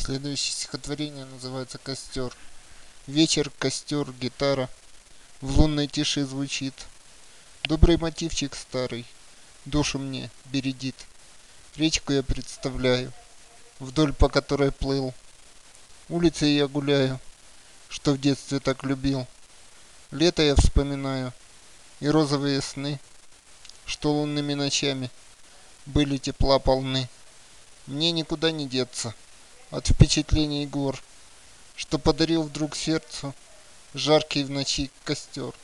Следующее стихотворение называется «Костер». Вечер, костер, гитара в лунной тиши звучит. Добрый мотивчик старый душу мне бередит. Речку я представляю, вдоль по которой плыл. Улицей я гуляю, что в детстве так любил. Лето я вспоминаю и розовые сны, что лунными ночами были тепла полны. Мне никуда не деться от впечатлений гор, что подарил вдруг сердцу жаркий в ночи костер.